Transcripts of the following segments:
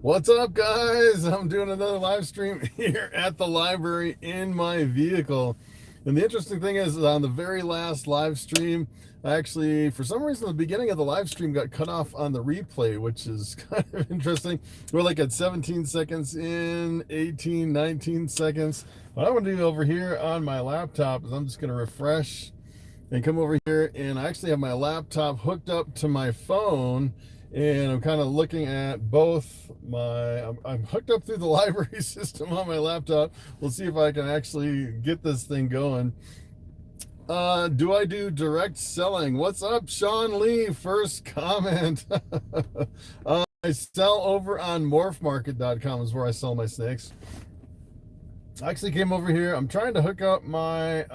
What's up, guys? I'm doing another live stream here at the library in my vehicle. And the interesting thing is, on the very last live stream, actually, for some reason, the beginning of the live stream got cut off on the replay, which is kind of interesting. We're like at 17 seconds in, 18, 19 seconds. What I'm going to do over here on my laptop is I'm just going to refresh and come over here, and I actually have my laptop hooked up to my phone, and I'm kind of looking at both I'm hooked up through the library system on my laptop. We'll see if I can actually get this thing going. Do I do direct selling? What's up, Sean Lee? First comment. I sell over on morphmarket.com is where I sell my snakes. I actually came over here. I'm trying to hook up my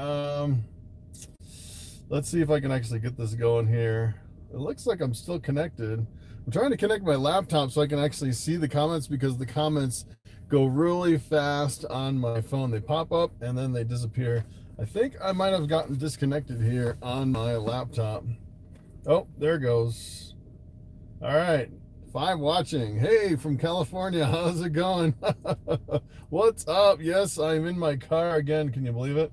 let's see if I can actually get this going here. It looks like I'm still connected. I'm trying to connect my laptop so I can actually see the comments, because the comments go really fast on my phone. They pop up and then they disappear. I think I might have gotten disconnected here on my laptop. Oh, there it goes. All right. 5 watching. Hey, from California. How's it going? What's up? Yes, I'm in my car again. Can you believe it?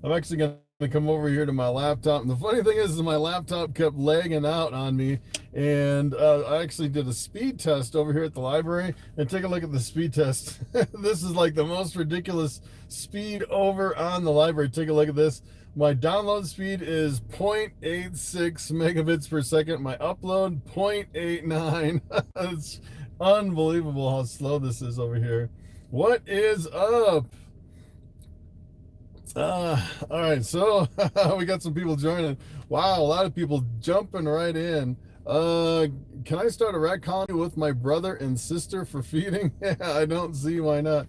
I'm actually going to come over here to my laptop, and the funny thing is my laptop kept lagging out on me, and I actually did a speed test over here at the library, and take a look at the speed test. This is like the most ridiculous speed over on the library. Take a look at this. My download speed is 0.86 megabits per second. My upload 0.89. It's unbelievable how slow this is over here. What is up? All right, so we got some people joining. Wow, a lot of people jumping right in. Can I start a rat colony with my brother and sister for feeding? I don't see why not.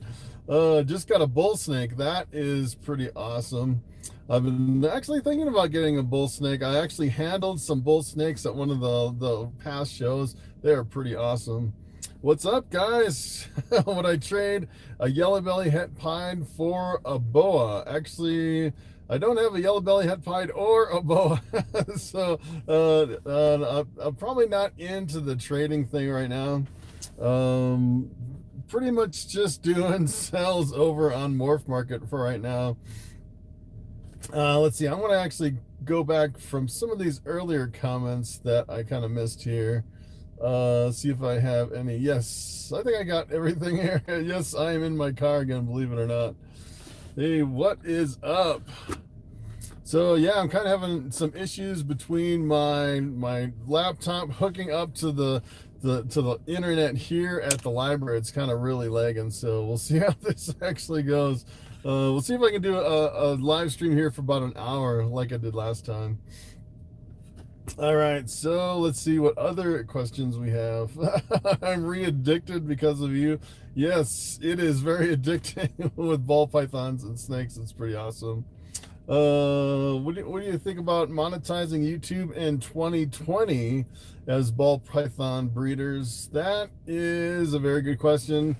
Just got a bull snake. That is pretty awesome. I've been actually thinking about getting a bull snake. I actually handled some bull snakes at one of the past shows. They are pretty awesome. What's up, guys? Would I trade a yellow belly het pied for a boa? Actually, I don't have a yellow belly het pied or a boa, so I'm probably not into the trading thing right now. Pretty much just doing sales over on Morph Market for right now. Let's see. I'm going to actually go back from some of these earlier comments that I kind of missed here. See if I have any. Yes, I think I got everything here. Yes, I am in my car again, believe it or not. Hey, what is up? So yeah, I'm kind of having some issues between my laptop hooking up to the internet here at the library. It's kind of really lagging, so we'll see how this actually goes. We'll see if I can do a live stream here for about an hour like I did last time. All right, so let's see what other questions we have. I'm re-addicted because of you. Yes, it is very addicting with ball pythons and snakes. It's pretty awesome. What do you think about monetizing YouTube in 2020 as ball python breeders? That is a very good question.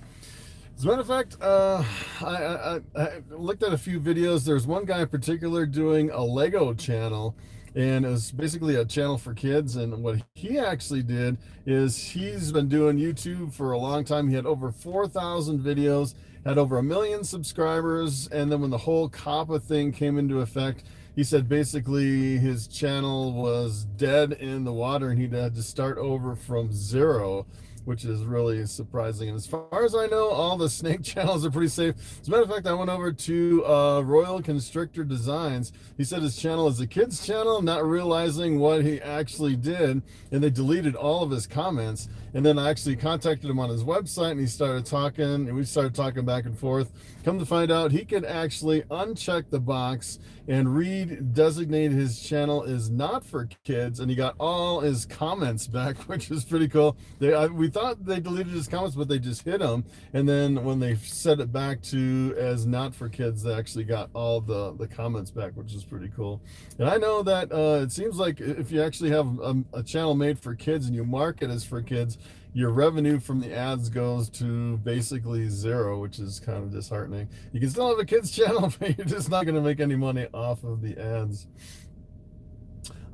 As a matter of fact, I looked at a few videos. There's one guy in particular doing a Lego channel, and it was basically a channel for kids. And what he actually did is he's been doing YouTube for a long time. He had over 4,000 videos, had over 1 million subscribers. And then when the whole COPPA thing came into effect, he said basically his channel was dead in the water and he had to start over from zero, which is really surprising. And as far as I know, all the snake channels are pretty safe. As a matter of fact, I went over to Royal Constrictor Designs. He said his channel is a kid's channel, not realizing what he actually did, and they deleted all of his comments. And then I actually contacted him on his website, and he started talking, and we started talking back and forth. Come to find out, he could actually uncheck the box and designate his channel is not for kids, and he got all his comments back, which is pretty cool. We thought they deleted his comments, but they just hid them, and then when they set it back to as not for kids, they actually got all the comments back, which is pretty cool. And I know that it seems like if you actually have a channel made for kids and you market as for kids, your revenue from the ads goes to basically zero, which is kind of disheartening. You can still have a kids channel, but you're just not going to make any money off of the ads.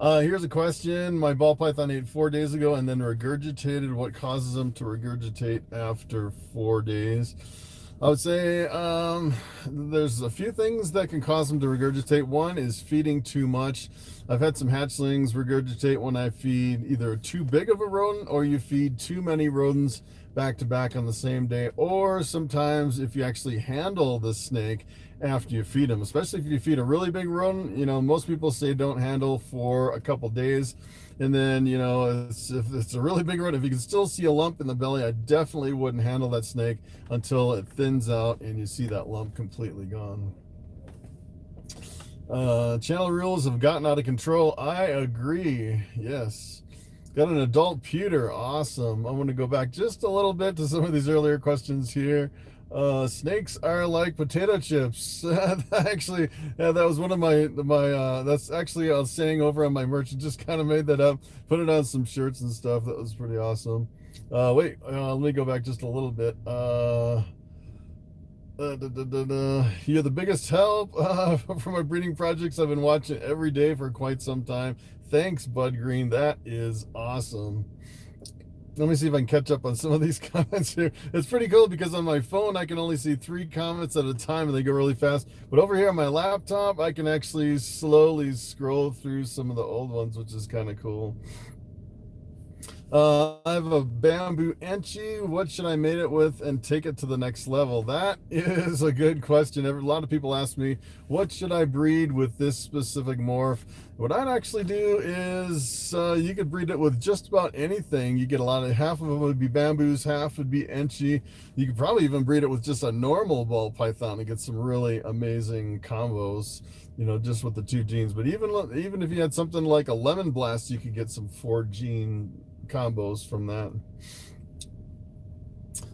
Here's a question. My ball python ate 4 days ago and then regurgitated. What causes them to regurgitate after 4 days? I would say there's a few things that can cause them to regurgitate. One is feeding too much. I've had some hatchlings regurgitate when I feed either too big of a rodent or you feed too many rodents back to back on the same day, or sometimes if you actually handle the snake after you feed them, especially if you feed a really big rodent. Most people say don't handle for a couple days, and then if it's a really big rodent, if you can still see a lump in the belly, I definitely wouldn't handle that snake until it thins out and you see that lump completely gone. Channel rules have gotten out of control. I agree. Yes. Got an adult pewter. Awesome. I'm going to go back just a little bit to some of these earlier questions here. Snakes are like potato chips. Actually, yeah, that was one of my that's actually I was saying over on my merch. Just kind of made that up, put it on some shirts and stuff. That was pretty awesome. Wait, let me go back just a little bit. You're the biggest help for my breeding projects. I've been watching every day for quite some time. Thanks, Bud Green. That is awesome. Let me see if I can catch up on some of these comments here. It's pretty cool because on my phone I can only see 3 comments at a time and they go really fast. But over here on my laptop I can actually slowly scroll through some of the old ones, which is kind of cool. I have a bamboo enchi. What should I mate it with and take it to the next level? That is a good question. A lot of people ask me, what should I breed with this specific morph? What I'd actually do is you could breed it with just about anything. You get a lot of, half of them would be bamboos, half would be enchi. You could probably even breed it with just a normal ball python and get some really amazing combos, just with the 2 genes. But even if you had something like a lemon blast, you could get some 4 gene combos from that.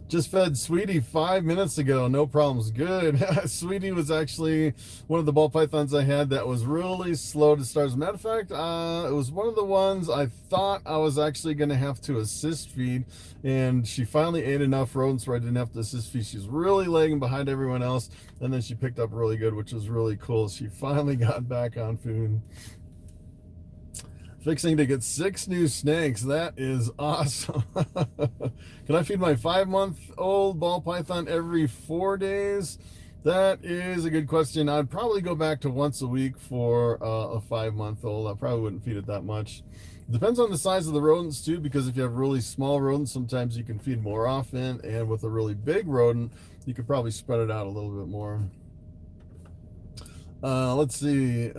Just fed Sweetie 5 minutes ago. No problems. Good. Sweetie was actually one of the ball pythons I had that was really slow to start. As a matter of fact, it was one of the ones I thought I was actually going to have to assist feed, and she finally ate enough rodents where I didn't have to assist feed. She's really lagging behind everyone else, and then she picked up really good, which was really cool. She finally got back on food. Fixing to get 6 new snakes. That is awesome. Can I feed my 5-month-old ball python every 4 days? That is a good question. I'd probably go back to once a week for a 5-month-old. I probably wouldn't feed it that much. Depends on the size of the rodents too, because if you have really small rodents, sometimes you can feed more often, and with a really big rodent, you could probably spread it out a little bit more. Let's see.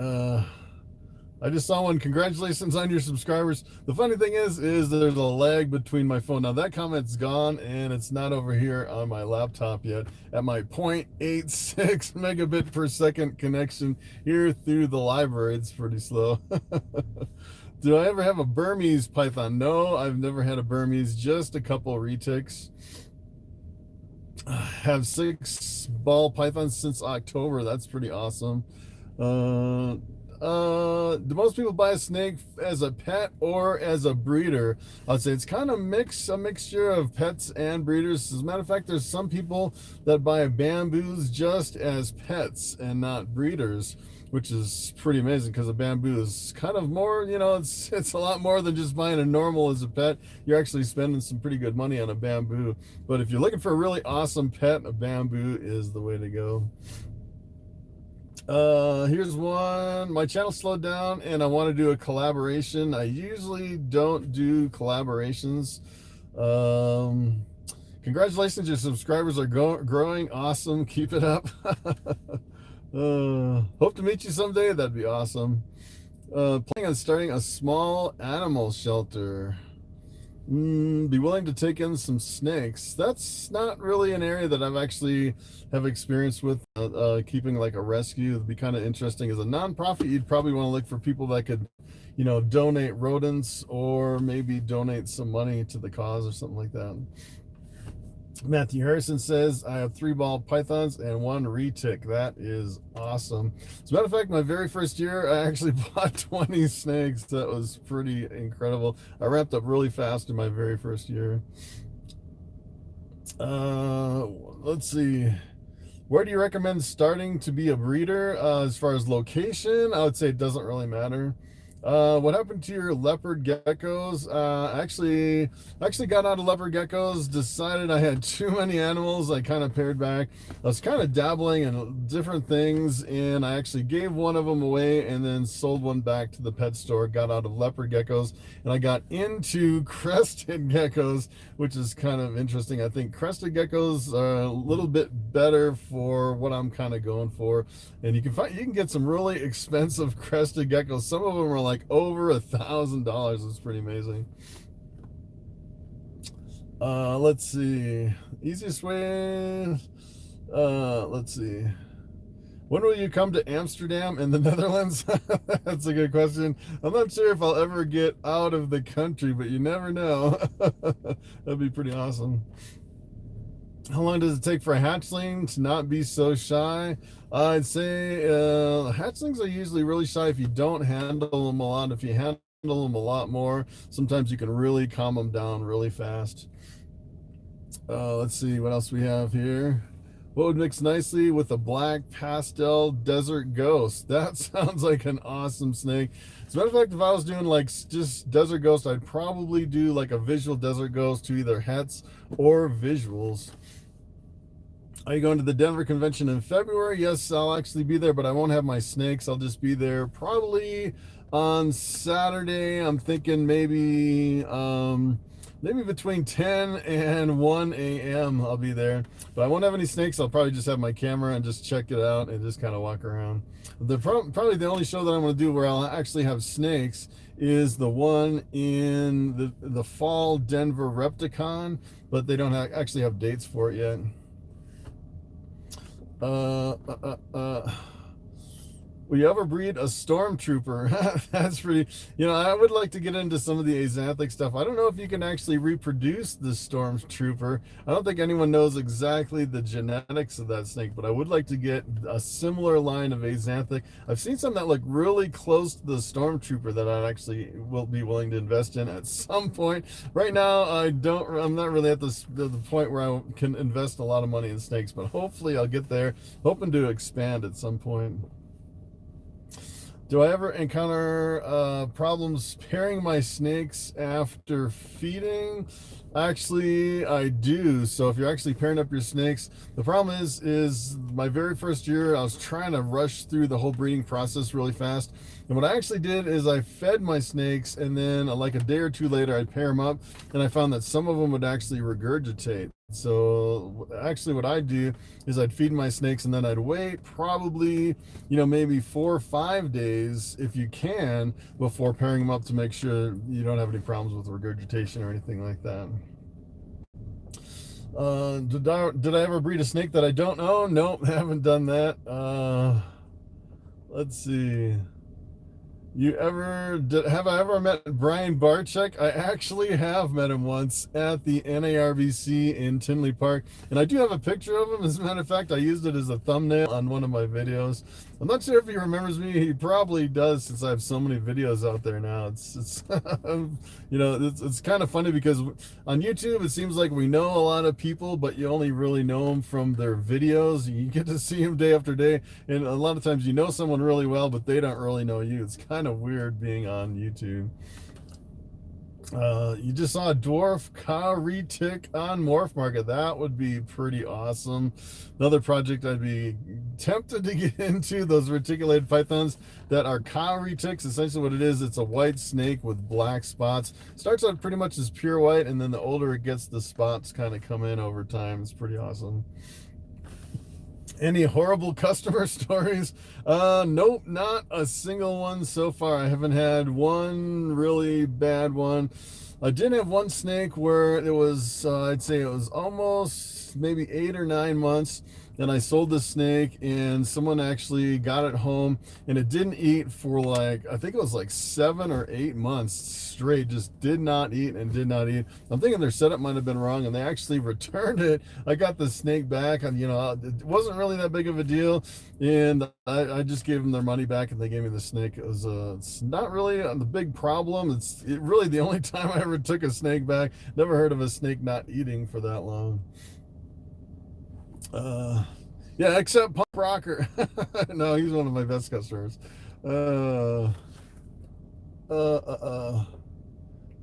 I just saw one. Congratulations on your subscribers. The funny thing is there's a lag between my phone. Now that comment's gone and it's not over here on my laptop yet. At my 0.86 megabit per second connection here through the library, it's pretty slow. Do I ever have a Burmese python? No, I've never had a Burmese, just a couple retics. Have 6 ball pythons since October. That's pretty awesome. Do most people buy a snake as a pet or as a breeder? I'd say it's kind of a mixture of pets and breeders. As a matter of fact, there's some people that buy bamboos just as pets and not breeders, which is pretty amazing because a bamboo is kind of more, it's a lot more than just buying a normal as a pet. You're actually spending some pretty good money on a bamboo. But if you're looking for a really awesome pet, a bamboo is the way to go. Here's one. My channel slowed down and I want to do a collaboration. I usually don't do collaborations. Congratulations, your subscribers are growing. Awesome. Keep it up. Hope to meet you someday. That'd be awesome. Planning on starting a small animal shelter. Be willing to take in some snakes. That's not really an area that I've actually have experience with. Keeping like a rescue would be kind of interesting. As a nonprofit, you'd probably want to look for people that could, donate rodents or maybe donate some money to the cause or something like that. Matthew Harrison says, I have 3 ball pythons and 1 retic. That is awesome. As a matter of fact, my very first year, I actually bought 20 snakes. That was pretty incredible. I ramped up really fast in my very first year. Let's see. Where do you recommend starting to be a breeder? As far as location, I would say it doesn't really matter. What happened to your leopard geckos? Actually got out of leopard geckos, decided I had too many animals. I kind of pared back. I was kind of dabbling in different things, and I actually gave one of them away and then sold one back to the pet store. Got out of leopard geckos, and I got into crested geckos, which is kind of interesting. I think crested geckos are a little bit better for what I'm kind of going for, and you can get some really expensive crested geckos. Some of them are like over $1,000. It's pretty amazing. Let's see. Easiest way. Let's see. When will you come to Amsterdam in the Netherlands? That's a good question. I'm not sure if I'll ever get out of the country, but you never know. That'd be pretty awesome. How long does it take for a hatchling to not be so shy? I'd say hatchlings are usually really shy if you don't handle them a lot. If you handle them a lot more, sometimes you can really calm them down really fast. Let's see what else we have here. What would mix nicely with a black pastel desert ghost? That sounds like an awesome snake. As a matter of fact, if I was doing like just desert ghost, I'd probably do like a visual desert ghost to either hets or visuals. Are you going to the Denver convention in February? Yes, I'll actually be there, but I won't have my snakes. I'll just be there probably on Saturday. I'm thinking maybe between 10 and 1 a.m. I'll be there. But I won't have any snakes. I'll probably just have my camera and just check it out and just kind of walk around. Probably the only show that I'm going to do where I'll actually have snakes is the one in the fall Denver Repticon, but they don't actually have dates for it yet. Will you ever breed a stormtrooper? That's pretty, I would like to get into some of the axanthic stuff. I don't know if you can actually reproduce the stormtrooper. I don't think anyone knows exactly the genetics of that snake, but I would like to get a similar line of axanthic. I've seen some that look really close to the stormtrooper that I actually will be willing to invest in at some point. Right now, I'm not really at the point where I can invest a lot of money in snakes, but hopefully I'll get there, hoping to expand at some point. Do I ever encounter problems pairing my snakes after feeding? Actually, I do. So if you're actually pairing up your snakes, the problem is my very first year, I was trying to rush through the whole breeding process really fast. And what I actually did is I fed my snakes, and then like a day or two later, I'd pair them up, and I found that some of them would actually regurgitate. So actually what I'd do is I'd feed my snakes, and then I'd wait probably, maybe 4 or 5 days if you can before pairing them up to make sure you don't have any problems with regurgitation or anything like that. Did I ever breed a snake that I don't own? Nope, haven't done that. Let's see. Have I ever met Brian Barczyk? I actually have met him once at the NARBC in Tinley Park, and I do have a picture of him. As a matter of fact, I used it as a thumbnail on one of my videos. I'm not sure if he remembers me. He probably does, since I have so many videos out there now. It's it's kind of funny because on YouTube it seems like we know a lot of people, but you only really know them from their videos. You get to see them day after day, and a lot of times you know someone really well, but they don't really know you. It's kind of weird being on YouTube. You just saw a dwarf cow retic on Morph Market. That would be pretty awesome. Another project I'd be tempted to get into, those reticulated pythons that are cow retics. Essentially what it is, it's a white snake with black spots. Starts out pretty much as pure white, and then the older it gets, the spots kind of come in over time. It's pretty awesome. Any horrible customer stories? Nope, not a single one so far. I haven't had one really bad one. I did have one snake where it was, I'd say it was almost maybe 8 or 9 months. And I sold the snake, and someone actually got it home, and it didn't eat for like, I think it was like 7 or 8 months straight. Just did not eat and did not eat. I'm thinking their setup might have been wrong, and they actually returned it. I got the snake back, and it wasn't really that big of a deal, and I just gave them their money back, and they gave me the snake. It's not really the big problem. It's really the only time I ever took a snake back. Never heard of a snake not eating for that long. Yeah, except Punk Rocker. No, he's one of my best customers.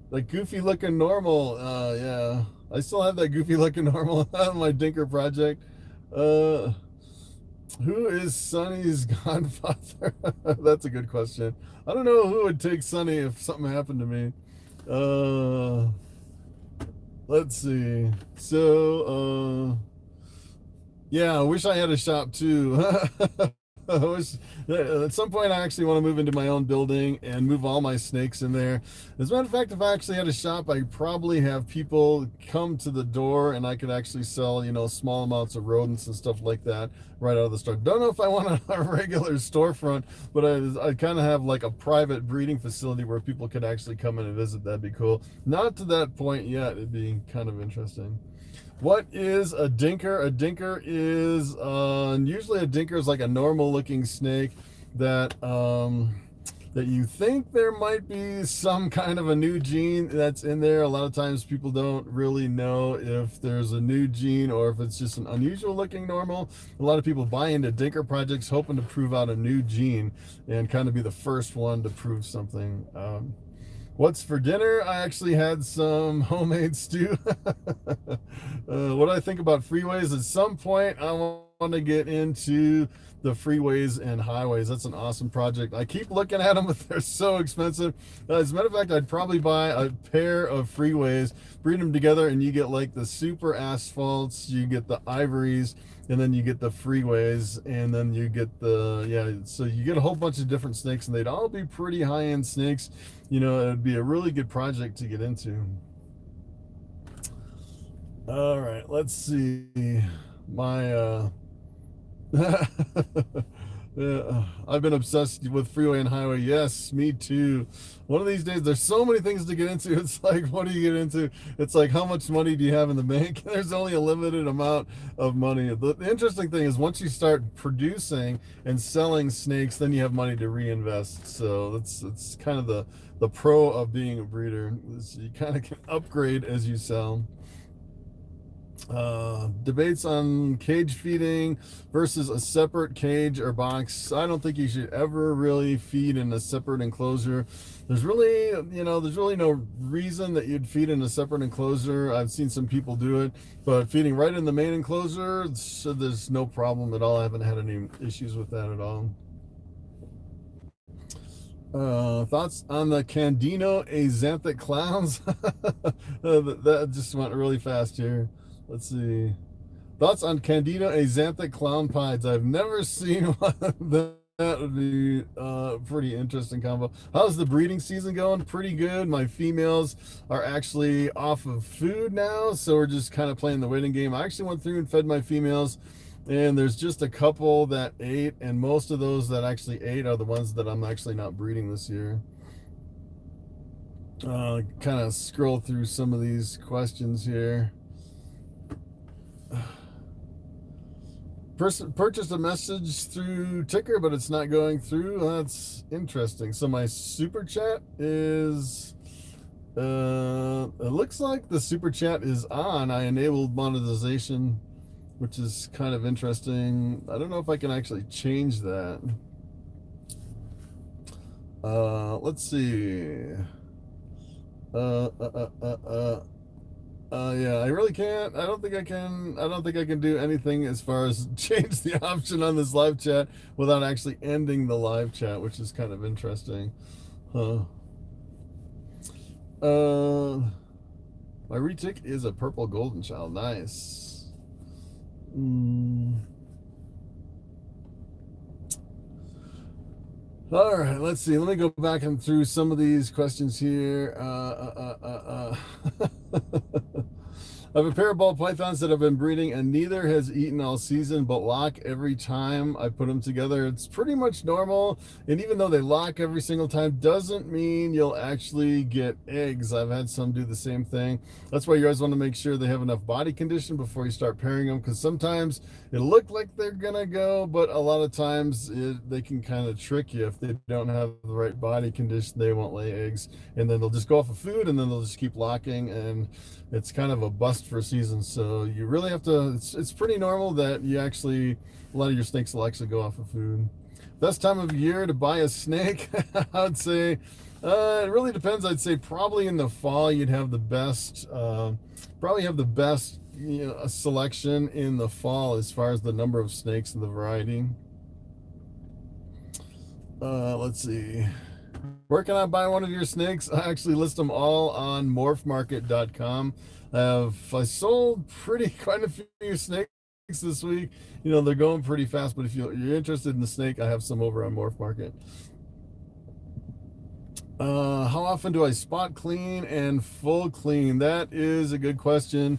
Like goofy looking normal. Yeah, I still have that goofy looking normal on my Dinker project. Uh, who is Sonny's godfather? That's a good question. I don't know who would take Sonny if something happened to me. Uh, let's see. So, yeah, I wish I had a shop too. I wish, at some point I actually want to move into my own building and move all my snakes in there. As a matter of fact, if I actually had a shop, I'd probably have people come to the door and I could actually sell, small amounts of rodents and stuff like that right out of the store. Don't know if I want a regular storefront, but I kind of have like a private breeding facility where people could actually come in and visit. That'd be cool. Not to that point yet. It'd be kind of interesting. What is a dinker? A dinker is usually a dinker is like a normal looking snake that that you think there might be some kind of a new gene that's in there. A lot of times people don't really know if there's a new gene or if it's just an unusual looking normal. A lot of people buy into dinker projects hoping to prove out a new gene and kind of be the first one to prove something. What's for dinner? I actually had some homemade stew. What do I think about freeways? At some point, I want to get into the freeways and highways. That's an awesome project. I keep looking at them, but they're so expensive. As a matter of fact, I'd probably buy a pair of freeways, breed them together, and you get like the super asphalts, you get the ivories, and then you get the freeways, and then you get so you get a whole bunch of different snakes, and they'd all be pretty high-end snakes. It'd be a really good project to get into. All right, let's see. My yeah, I've been obsessed with freeway and highway. Yes, me too. One of these days, there's so many things to get into. It's like, what do you get into? It's like, how much money do you have in the bank? There's only a limited amount of money. The interesting thing is once you start producing and selling snakes, then you have money to reinvest. So that's kind of the pro of being a breeder. You kind of can upgrade as you sell. Debates on cage feeding versus a separate cage or box. I don't think you should ever really feed in a separate enclosure. There's really no reason that you'd feed in a separate enclosure. I've seen some people do it, but feeding right in the main enclosure, there's no problem at all. I haven't had any issues with that at all. Thoughts on the Candino axanthic clowns? That just went really fast here. Let's see. Thoughts on Candino axanthic clown pieds. I've never seen one. That would be a pretty interesting combo. How's the breeding season going? Pretty good. My females are actually off of food now, so we're just kind of playing the waiting game. I actually went through and fed my females, and there's just a couple that ate, and most of those that actually ate are the ones that I'm actually not breeding this year. Kind of scroll through some of these questions here. Purchased a message through Ticker, but it's not going through. That's interesting. So my super chat is it looks like the super chat is on. I enabled monetization, which is kind of interesting. I don't know if I can actually change that. Let's see. Yeah, I really can't. I don't think I can do anything as far as change the option on this live chat without actually ending the live chat, which is kind of interesting. Huh. My retic is a purple golden child. Nice. All right, let's see. Let me go back and through some of these questions here. I have a pair of ball pythons that have been breeding, and neither has eaten all season, but lock every time I put them together. It's pretty much normal, and even though they lock every single time, doesn't mean you'll actually get eggs. I've had some do the same thing. That's why you guys want to make sure they have enough body condition before you start pairing them, because sometimes it look like they're gonna go, but a lot of times they can kind of trick you. If they don't have the right body condition, they won't lay eggs, and then they'll just go off of food, and then they'll just keep locking, and it's kind of a bust for a season. So you really have to, it's pretty normal that you actually, a lot of your snakes will actually go off of food. Best time of year to buy a snake? I would say it really depends. I'd say probably in the fall you'd have the best, probably have the best, selection in the fall as far as the number of snakes and the variety. Let's see. Where can I buy one of your snakes? I actually list them all on morphmarket.com. I sold quite a few snakes this week. They're going pretty fast, but if you're interested in the snake, I have some over on Morph Market. How often do I spot clean and full clean? That is a good question.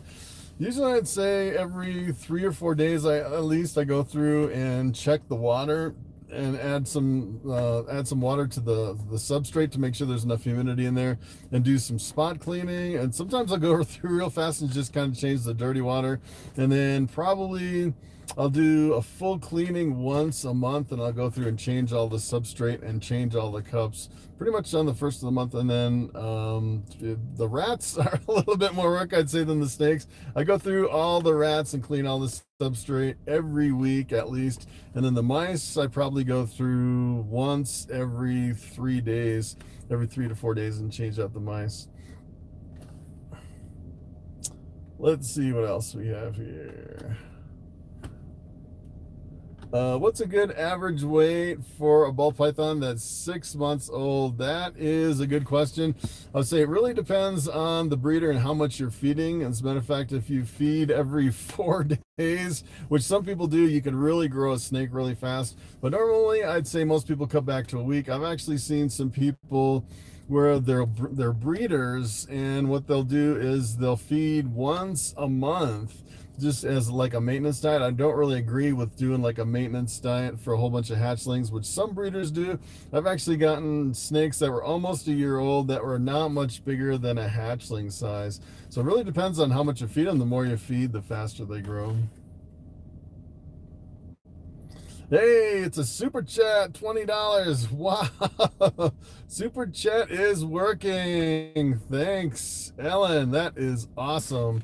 Usually I'd say every 3 or 4 days I go through and check the water and add some water to the substrate to make sure there's enough humidity in there, and do some spot cleaning. And sometimes I'll go through real fast and just kind of change the dirty water, and then probably I'll do a full cleaning once a month, and I'll go through and change all the substrate and change all the cups pretty much on the first of the month. And then the rats are a little bit more work, I'd say, than the snakes. I go through all the rats and clean all the substrate every week at least. And then the mice, I probably go through once every 3 days, every 3 to 4 days, and change out the mice. Let's see what else we have here. What's a good average weight for a ball python that's 6 months old? That is a good question. I would say it really depends on the breeder and how much you're feeding. As a matter of fact, if you feed every 4 days, which some people do, you can really grow a snake really fast. But normally, I'd say most people cut back to a week. I've actually seen some people where they're breeders, and what they'll do is they'll feed once a month, just as like a maintenance diet. I don't really agree with doing like a maintenance diet for a whole bunch of hatchlings, which some breeders do. I've actually gotten snakes that were almost a year old that were not much bigger than a hatchling size. So it really depends on how much you feed them. The more you feed, the faster they grow. Hey, it's a super chat, $20. Wow. Super chat is working. Thanks, Ellen. That is awesome.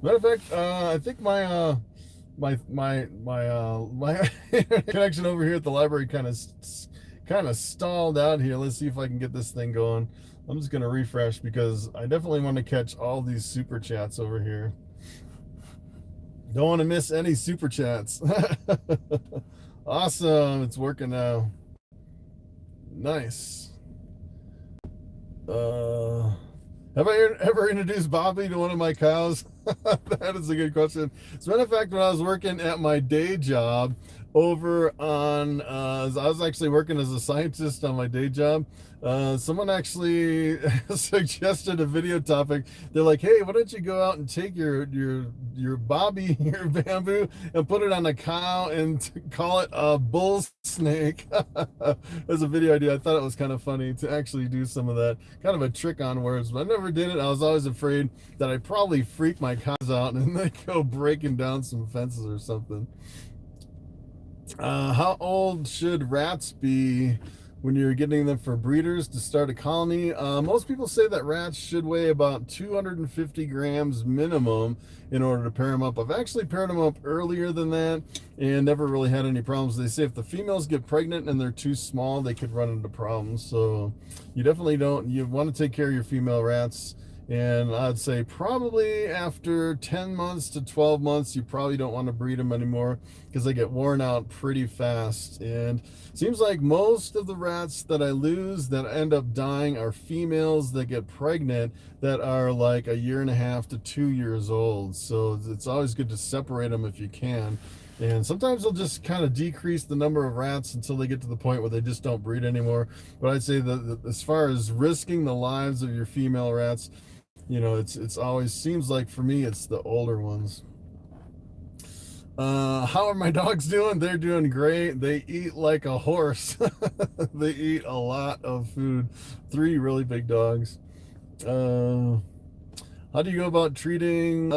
Matter of fact, I think my connection over here at the library kind of stalled out here. Let's see if I can get this thing going. I'm just gonna refresh because I definitely want to catch all these super chats over here. Don't want to miss any super chats. Awesome, it's working now. Nice. Have I ever introduced Bobby to one of my cows? That is a good question. As a matter of fact, when I was working at my day job over on, I was actually working as a scientist on my day job. Someone actually suggested a video topic. They're like, hey, why don't you go out and take your bobby, your bamboo, and put it on a cow and call it a bull snake. As a video idea. I thought it was kind of funny to actually do some of that, kind of a trick on words, but I never did it. I was always afraid that I'd probably freak my cows out and they go breaking down some fences or something. How old should rats be when you're getting them for breeders to start a colony? Most people say that rats should weigh about 250 grams minimum in order to pair them up. I've actually paired them up earlier than that and never really had any problems. They say if the females get pregnant and they're too small, they could run into problems. So you definitely you want to take care of your female rats. And I'd say probably after 10 months to 12 months, you probably don't want to breed them anymore because they get worn out pretty fast. And it seems like most of the rats that I lose that end up dying are females that get pregnant that are like 1.5 to 2 years old. So it's always good to separate them if you can. And sometimes they'll just kind of decrease the number of rats until they get to the point where they just don't breed anymore. But I'd say that as far as risking the lives of your female rats, it's always seems like for me it's the older ones. How are my dogs doing? They're doing great. They eat like a horse. They eat a lot of food. 3 really big dogs. How do you go about treating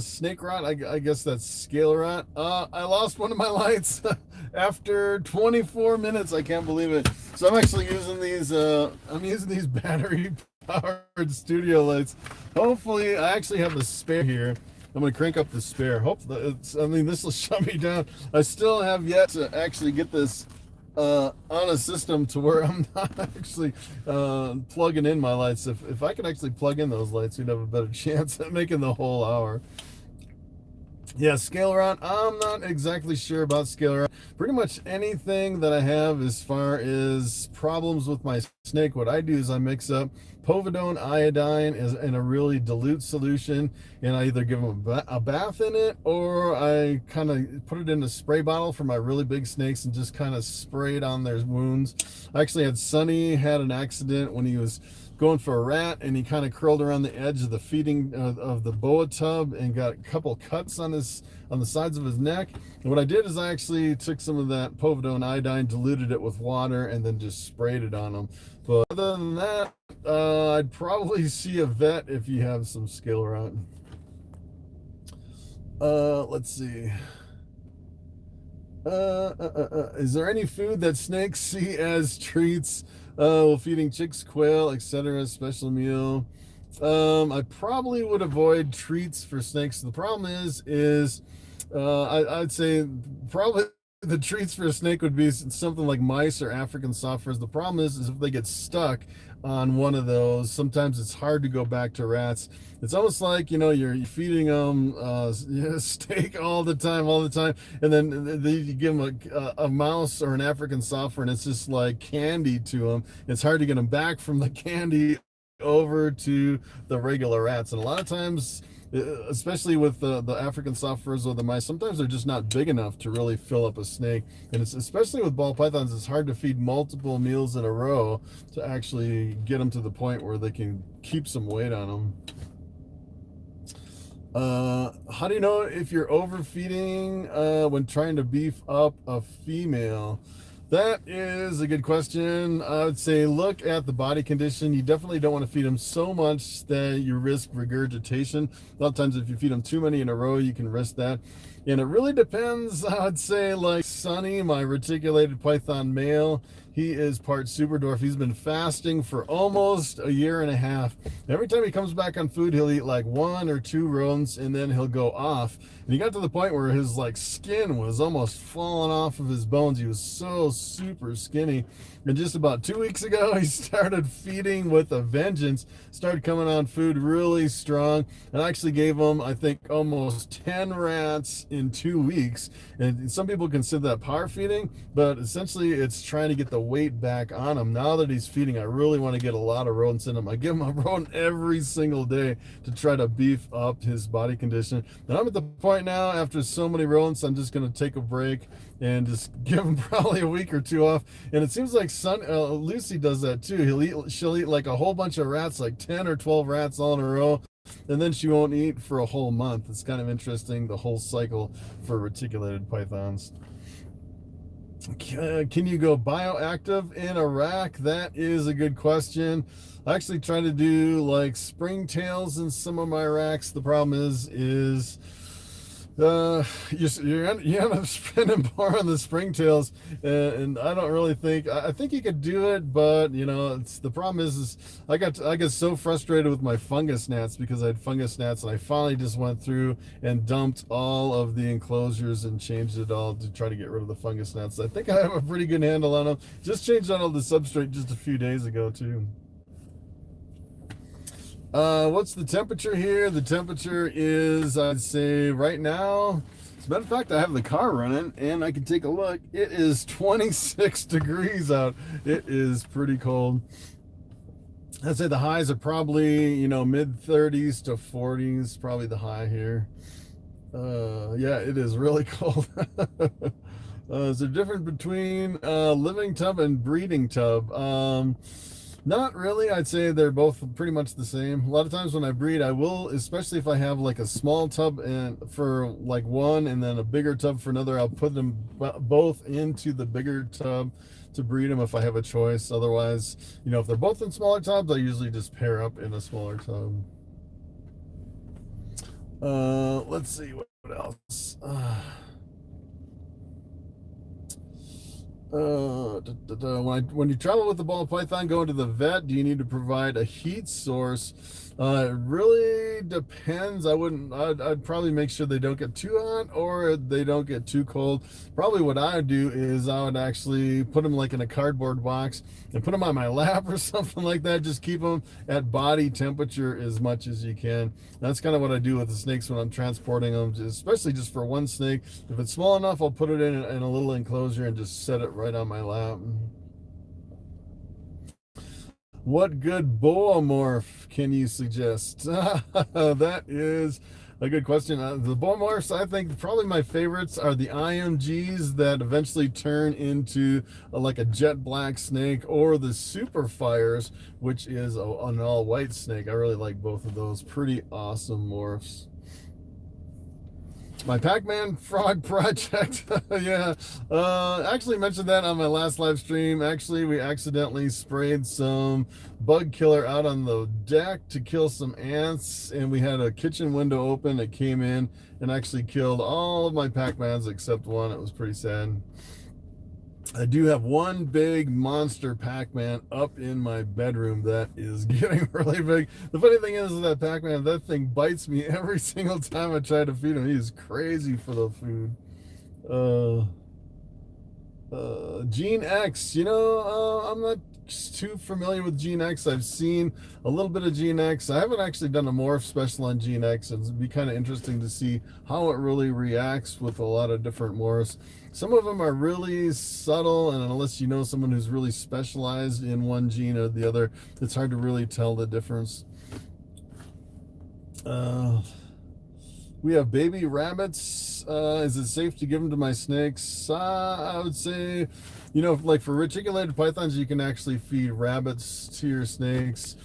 snake rot? I guess that's scale rot. I lost one of my lights after 24 minutes. I can't believe it. So I'm actually using these. I'm using these battery-powered studio lights. Hopefully, I actually have a spare here. I'm gonna crank up the spare. This will shut me down. I still have yet to actually get this on a system to where I'm not actually plugging in my lights. If I could actually plug in those lights, we'd have a better chance at making the whole hour. Yeah, scale around. I'm not exactly sure about scale around. Pretty much anything that I have as far as problems with my snake, what I do is I mix up povidone iodine in a really dilute solution, and I either give them a bath in it, or I kind of put it in a spray bottle for my really big snakes and just kind of spray it on their wounds. I actually had Sonny had an accident when he was going for a rat, and he kind of curled around the edge of the feeding of the boa tub and got a couple cuts on the sides of his neck. And what I did is I actually took some of that povidone iodine, diluted it with water, and then just sprayed it on him. But other than that, I'd probably see a vet if you have some scale rot. Let's see. Is there any food that snakes see as treats? Feeding chicks, quail, etc. Special meal. I probably would avoid treats for snakes. The problem is I'd say probably the treats for a snake would be something like mice or African soft furs. The problem is if they get stuck on one of those, sometimes it's hard to go back to rats. It's almost like, you're feeding them steak all the time, and then you give them a mouse or an African soft fur, and it's just like candy to them. It's hard to get them back from the candy over to the regular rats, and a lot of times, especially with the African soft furs or the mice, sometimes they're just not big enough to really fill up a snake. And it's especially with ball pythons, it's hard to feed multiple meals in a row to actually get them to the point where they can keep some weight on them. How do you know if you're overfeeding when trying to beef up a female? That is a good question. I would say look at the body condition. You definitely don't want to feed them so much that you risk regurgitation. A lot of times if you feed them too many in a row, you can risk that. And it really depends. I would say like Sonny, my reticulated python male, he is part super dwarf. He's been fasting for almost a year and a half. Every time he comes back on food, he'll eat like 1 or 2 rodents, and then he'll go off. And he got to the point where his like skin was almost falling off of his bones. He was so super skinny. And just about 2 weeks ago, he started feeding with a vengeance, started coming on food really strong, and I actually gave him, I think, almost 10 rats in 2 weeks. And some people consider that power feeding, but essentially it's trying to get the weight back on him. Now that he's feeding, I really want to get a lot of rodents in him. I give him a rodent every single day to try to beef up his body condition. And I'm at the point now, after so many rodents, I'm just going to take a break and just give him probably a week or 2 off. And it seems like Lucy does that too. She'll eat like a whole bunch of rats, like 10 or 12 rats all in a row, and then she won't eat for a whole month. It's kind of interesting, the whole cycle for reticulated pythons. Can you go bioactive in a rack? That is a good question. I actually try to do like springtails in some of my racks. The problem is you end up spending more on the springtails, and I don't really think, I think you could do it, but the problem is I get so frustrated with my fungus gnats, because I had fungus gnats, and I finally just went through and dumped all of the enclosures and changed it all to try to get rid of the fungus gnats. I think I have a pretty good handle on them. Just changed out all the substrate just a few days ago too. What's the temperature here? The temperature is, I'd say right now, as a matter of fact, I have the car running and I can take a look. It is 26 degrees out. It is pretty cold. I'd say the highs are probably, mid 30s to 40s, probably the high here. Yeah, it is really cold. Is there a difference between living tub and breeding tub? Not really. I'd say they're both pretty much the same. A lot of times when I breed, I will, especially if I have like a small tub for like one and then a bigger tub for another, I'll put them both into the bigger tub to breed them if I have a choice. Otherwise, if they're both in smaller tubs, I usually just pair up in a smaller tub. Let's see what else. When you travel with the ball python going to the vet, do you need to provide a heat source It really depends. I'd probably make sure they don't get too hot or they don't get too cold. Probably what I would do is I would actually put them like in a cardboard box and put them on my lap or something like that. Just keep them at body temperature as much as you can. That's kind of what I do with the snakes when I'm transporting them, especially just for one snake. If it's small enough, I'll put it in a little enclosure and just set it right on my lap. What good boa morph can you suggest? That is a good question. The boa morphs, I think probably my favorites are the IMGs that eventually turn into like a jet black snake, or the super fires, which is an all white snake. I really like both of those. Pretty awesome morphs. My Pac-Man frog project. Yeah, actually mentioned that on my last live stream. Actually, we accidentally sprayed some bug killer out on the deck to kill some ants, and we had a kitchen window open. It came in and actually killed all of my Pac-Mans except one. It was pretty sad. I do have one big monster Pac-Man up in my bedroom that is getting really big. The funny thing is that Pac-Man, that thing bites me every single time I try to feed him. He's crazy for the food. Gene X, I'm not too familiar with Gene X. I've seen a little bit of Gene X. I haven't actually done a morph special on Gene X. It'd be kind of interesting to see how it really reacts with a lot of different morphs. Some of them are really subtle, and unless you know someone who's really specialized in one gene or the other, it's hard to really tell the difference. We have baby rabbits. Is it safe to give them to my snakes? I would say, like for reticulated pythons, you can actually feed rabbits to your snakes.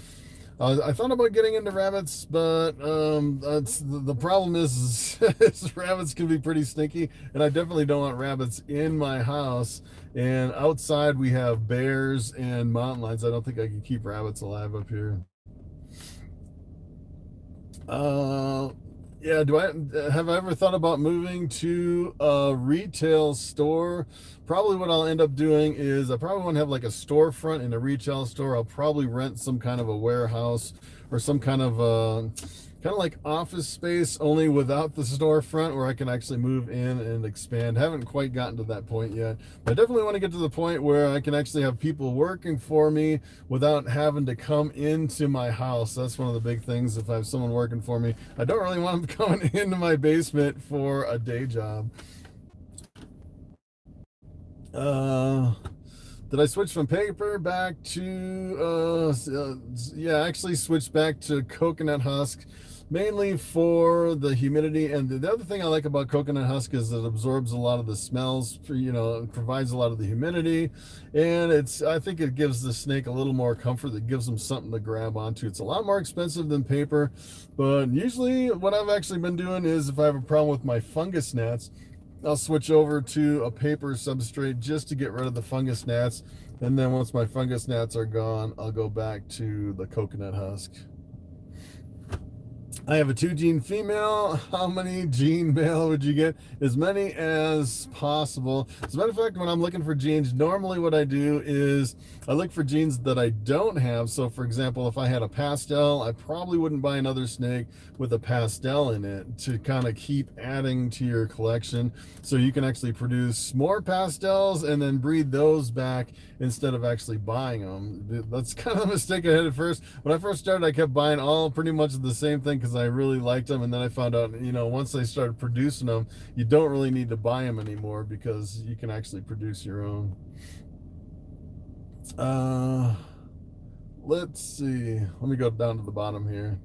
I thought about getting into rabbits, but the problem is rabbits can be pretty stinky, and I definitely don't want rabbits in my house. And outside we have bears and mountain lions. I don't think I can keep rabbits alive up here. Yeah, have I ever thought about moving to a retail store? Probably what I'll end up doing is I probably want to have like a storefront in a retail store. I'll probably rent some kind of a warehouse or some kind of like office space, only without the storefront, where I can actually move in and expand. Haven't quite gotten to that point yet, but I definitely want to get to the point where I can actually have people working for me without having to come into my house. That's one of the big things. If I have someone working for me, I don't really want them coming into my basement for a day job. Did I switch from paper back to yeah, I actually switched back to coconut husk, mainly for the humidity. And the other thing I like about coconut husk is it absorbs a lot of the smells, it provides a lot of the humidity, and I think it gives the snake a little more comfort. That gives them something to grab onto. It's a lot more expensive than paper, but usually what I've actually been doing is if I have a problem with my fungus gnats, I'll switch over to a paper substrate just to get rid of the fungus gnats. And then once my fungus gnats are gone, I'll go back to the coconut husk. I have a 2-gene female. How many gene male would you get? As many as possible. As a matter of fact, when I'm looking for genes, normally what I do is I look for genes that I don't have. So for example, if I had a pastel, I probably wouldn't buy another snake with a pastel in it, to kind of keep adding to your collection, so you can actually produce more pastels and then breed those back instead of actually buying them. That's kind of a mistake I had at first. When I first started, I kept buying all pretty much the same thing because I really liked them, and then I found out, once they started producing them, you don't really need to buy them anymore because you can actually produce your own. Let's see. Let me go down to the bottom here.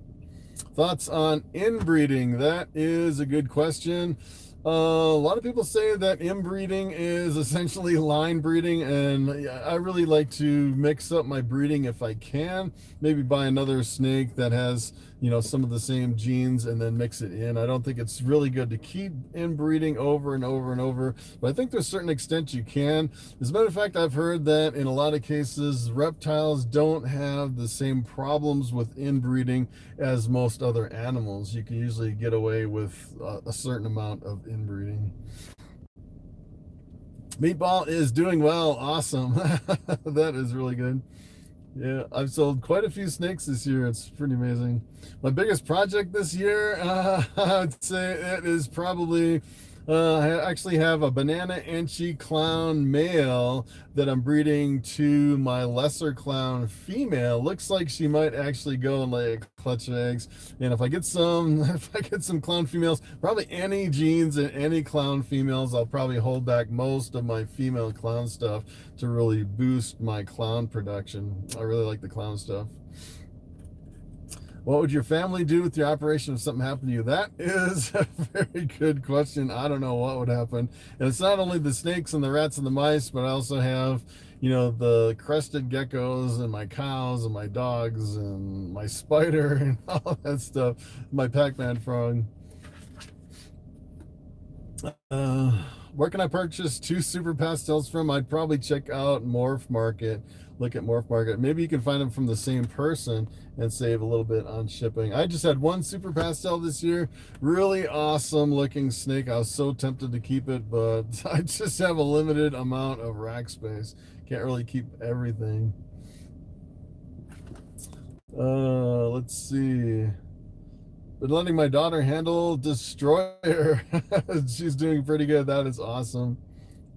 Thoughts on inbreeding? That is a good question. A lot of people say that inbreeding is essentially line breeding, and I really like to mix up my breeding if I can. Maybe buy another snake that has, some of the same genes and then mix it in. I don't think it's really good to keep inbreeding over and over and over, but I think to a certain extent you can. As a matter of fact, I've heard that in a lot of cases, reptiles don't have the same problems with inbreeding as most other animals. You can usually get away with a certain amount of inbreeding. Meatball is doing well. Awesome. That is really good. Yeah, I've sold quite a few snakes this year. It's pretty amazing. My biggest project this year, I'd say it is probably, I actually have a banana Enchi clown male that I'm breeding to my lesser clown female. Looks like she might actually go and lay a clutch of eggs. And if I get some, if I get some clown females, probably any genes and any clown females, I'll probably hold back most of my female clown stuff to really boost my clown production. I really like the clown stuff. What would your family do with your operation if something happened to you? That is a very good question. I don't know what would happen. And it's not only the snakes and the rats and the mice, but I also have, the crested geckos and my cows and my dogs and my spider and all that stuff. My Pac-Man frog. Where can I purchase two super pastels from? I'd probably check out Morph Market. Look at Morph Market. Maybe you can find them from the same person and save a little bit on shipping. I just had one super pastel this year. Really awesome looking snake. I was so tempted to keep it, but I just have a limited amount of rack space. Can't really keep everything. Let's see. Been letting my daughter handle Destroyer. She's doing pretty good. That is awesome.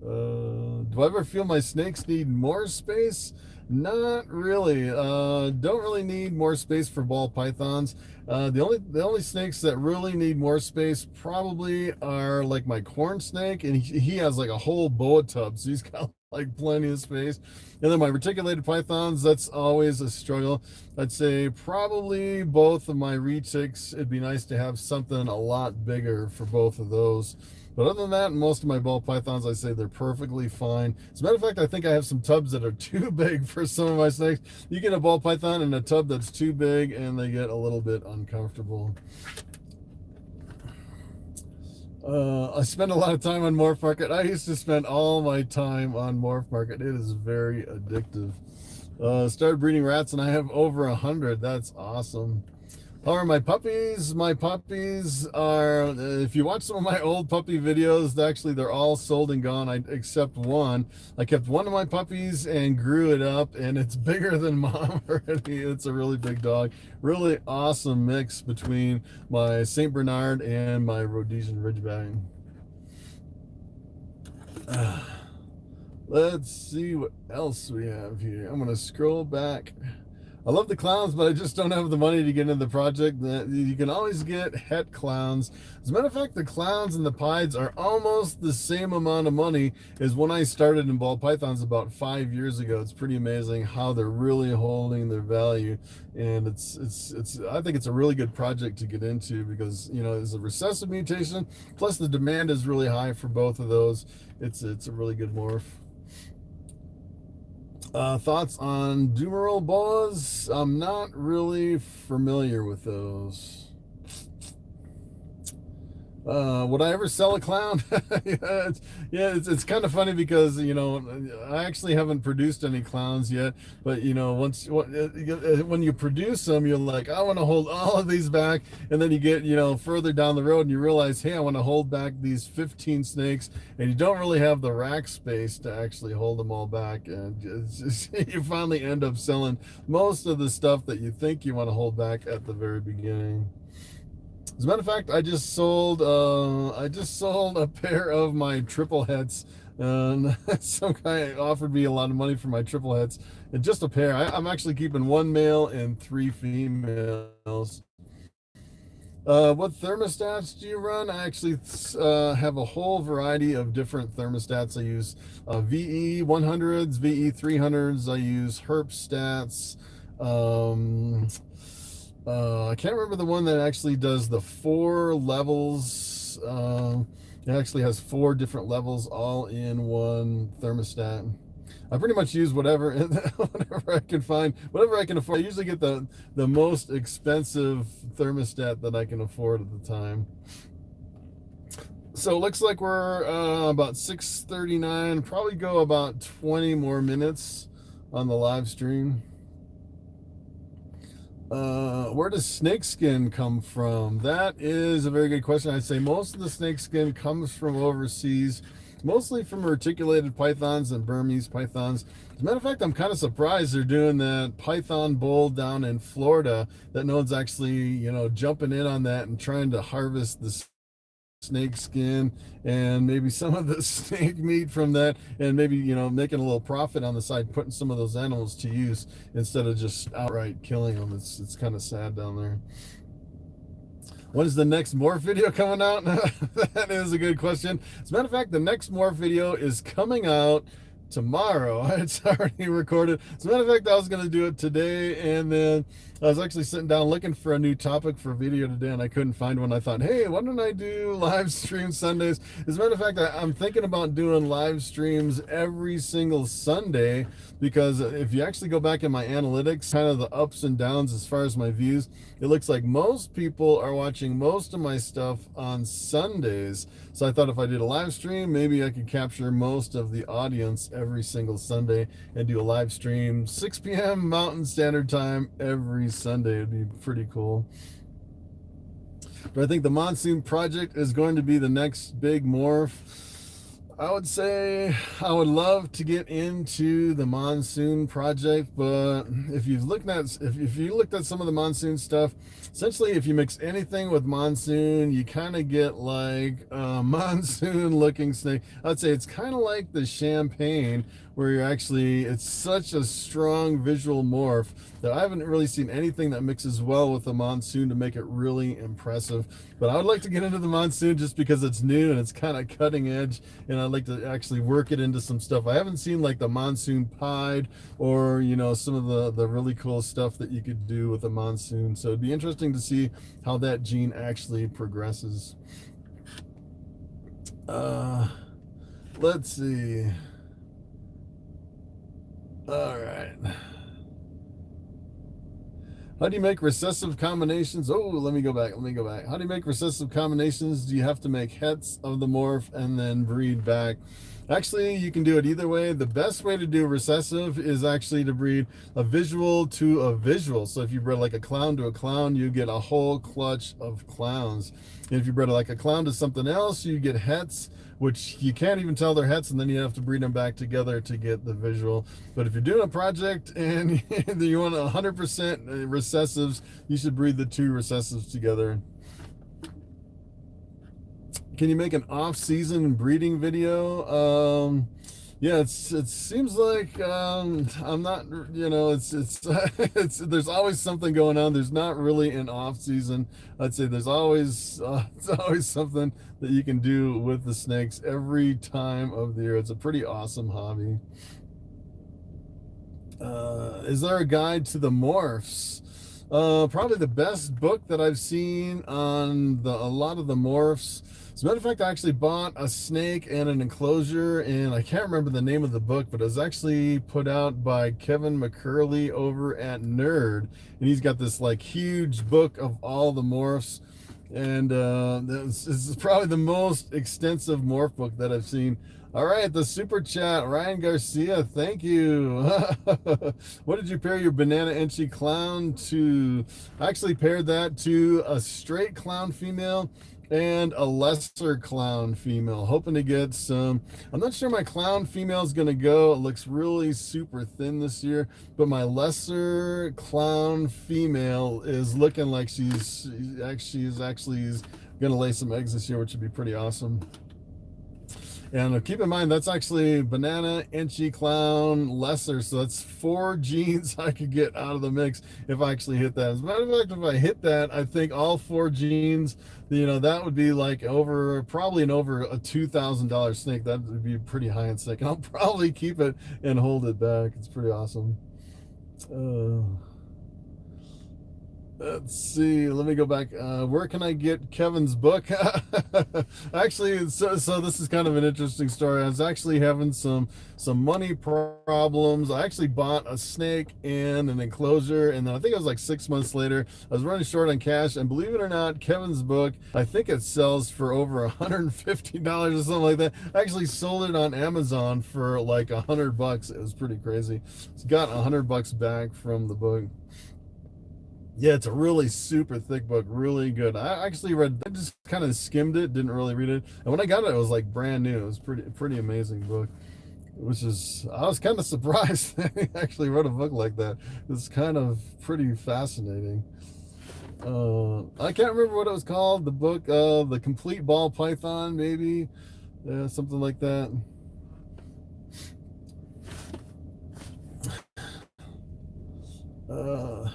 Do I ever feel my snakes need more space? Not really. Don't really need more space for ball pythons. The only snakes that really need more space probably are like my corn snake, and he has like a whole boa tub, so he's got like plenty of space. And then my reticulated pythons, that's always a struggle. I'd say probably both of my retics, it'd be nice to have something a lot bigger for both of those. But other than that, most of my ball pythons, I say they're perfectly fine. As a matter of fact, I think I have some tubs that are too big for some of my snakes. You get a ball python in a tub that's too big, and they get a little bit uncomfortable. I spend a lot of time on Morph Market. I used to spend all my time on Morph Market. It is very addictive. Started breeding rats, and I have over 100. That's awesome. How are my puppies? My puppies are, if you watch some of my old puppy videos, actually they're all sold and gone, except one. I kept one of my puppies and grew it up, and it's bigger than mom already. It's a really big dog. Really awesome mix between my St. Bernard and my Rhodesian Ridgeback. Let's see what else we have here. I'm going to scroll back. I love the clowns, but I just don't have the money to get into the project. You can always get het clowns. As a matter of fact, the clowns and the pieds are almost the same amount of money as when I started in ball pythons about 5 years ago. It's pretty amazing how they're really holding their value, and I think it's a really good project to get into because it's a recessive mutation. Plus, the demand is really high for both of those. It's a really good morph. Thoughts on Dumeral boas? I'm not really familiar with those. Would I ever sell a clown? It's kind of funny because I actually haven't produced any clowns yet, but when you produce them, you're like, I want to hold all of these back, and then you get further down the road and you realize, hey, I want to hold back these 15 snakes, and you don't really have the rack space to actually hold them all back, and you finally end up selling most of the stuff that you think you want to hold back at the very beginning. As a matter of fact, I just sold a pair of my triple hets, and some guy offered me a lot of money for my triple hets, and just a pair. I'm actually keeping one male and 3 females. What thermostats do you run? I actually have a whole variety of different thermostats. I use VE 100s, VE 300s. I use Herp stats. I can't remember the one that actually does the 4 levels. It actually has 4 different levels all in one thermostat. I pretty much use whatever I can find, whatever I can afford. I usually get the most expensive thermostat that I can afford at the time. So it looks like we're about 6:39. Probably go about 20 more minutes on the live stream. Where does snake skin come from? That is a very good question. I'd say most of the snake skin comes from overseas. mostly from reticulated pythons and Burmese pythons. As a matter of fact, I'm kind of surprised they're doing that python bowl down in Florida, that no one's actually, jumping in on that and trying to harvest the snake skin and maybe some of the snake meat from that, and maybe making a little profit on the side, putting some of those animals to use instead of just outright killing them. It's kind of sad down there. When is the next morph video coming out? That is a good question. As a matter of fact, the next morph video is coming out tomorrow. It's already recorded. As a matter of fact, I was going to do it today, and then I was actually sitting down looking for a new topic for video today, and I couldn't find one. I thought, hey, why don't I do live stream Sundays? As a matter of fact, I'm thinking about doing live streams every single Sunday, because if you actually go back in my analytics, kind of the ups and downs as far as my views, it looks like most people are watching most of my stuff on Sundays. So I thought if I did a live stream, maybe I could capture most of the audience every single Sunday and do a live stream 6 p.m. Mountain Standard Time every Sunday. It'd be pretty cool. But I think the Monsoon Project is going to be the next big morph. I would say I would love to get into the Monsoon Project, but if you looked at some of the Monsoon stuff, essentially if you mix anything with Monsoon, you kind of get like a Monsoon looking snake. I'd say it's kind of like the Champagne, where it's such a strong visual morph that I haven't really seen anything that mixes well with the Monsoon to make it really impressive. But I would like to get into the Monsoon just because it's new and it's kind of cutting edge, and I'd like to actually work it into some stuff. I haven't seen like the Monsoon Pied or some of the really cool stuff that you could do with the Monsoon. So it'd be interesting to see how that gene actually progresses. Let's see. All right. How do you make recessive combinations? Oh, let me go back. How do you make recessive combinations? Do you have to make hets of the morph and then breed back? Actually, you can do it either way. The best way to do recessive is actually to breed a visual to a visual. So if you bred like a clown to a clown, you get a whole clutch of clowns. And if you bred like a clown to something else, you get hets, which you can't even tell they're hets, and then you have to breed them back together to get the visual. But if you're doing a project and you want 100% recessives, you should breed the two recessives together. Can you make an off-season breeding video? Yeah, it seems like I'm not, there's always something going on. There's not really an off season. I'd say there's always something that you can do with the snakes every time of the year. It's a pretty awesome hobby. Is there a guide to the morphs? Probably the best book that I've seen on a lot of the morphs. As a matter of fact, I actually bought a snake and an enclosure, and I can't remember the name of the book, but it was actually put out by Kevin McCurley over at Nerd, and he's got this like huge book of all the morphs, and this is probably the most extensive morph book that I've seen. All right, the super chat, Ryan Garcia, thank you. What did you pair your banana inchy clown to? I actually paired that to a straight clown female and a lesser clown female, hoping to get some. I'm not sure my clown female is going to go. It looks really super thin this year, but my lesser clown female is looking like she's actually going to lay some eggs this year, which would be pretty awesome. And keep in mind, that's actually banana, inchy, clown, lesser. So that's 4 genes I could get out of the mix if I actually hit that. As a matter of fact, if I hit that, I think all 4 genes, that would be like probably an over a $2,000 snake. That would be pretty high end snake. And I'll probably keep it and hold it back. It's pretty awesome. Let's see. Let me go back. Where can I get Kevin's book? Actually, so this is kind of an interesting story. I was actually having some money problems. I actually bought a snake and an enclosure, and then I think it was like 6 months later, I was running short on cash. And believe it or not, Kevin's book, I think it sells for over $150 or something like that. I actually sold it on Amazon for like $100. It was pretty crazy. It's got $100 back from the book. Yeah, it's a really super thick book, really good. I just kind of skimmed it, didn't really read it. And when I got it, it was like brand new. It was pretty amazing book. Which is, I was kind of surprised that he actually wrote a book like that. It's kind of pretty fascinating. I can't remember what it was called. The book, The Complete Ball Python, maybe, something like that. Uh,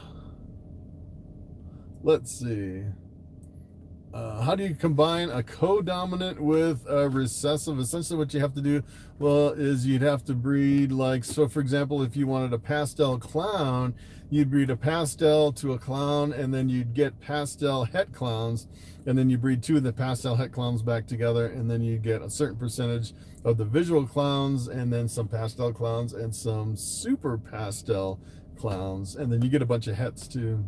let's see. How do you combine a codominant with a recessive? Essentially, what you have to do, well, is you'd have to breed, like, so for example, if you wanted a pastel clown, you'd breed a pastel to a clown, and then you'd get pastel het clowns, and then you breed two of the pastel het clowns back together, and then you get a certain percentage of the visual clowns, and then some pastel clowns, and some super pastel clowns, and then you get a bunch of hets too.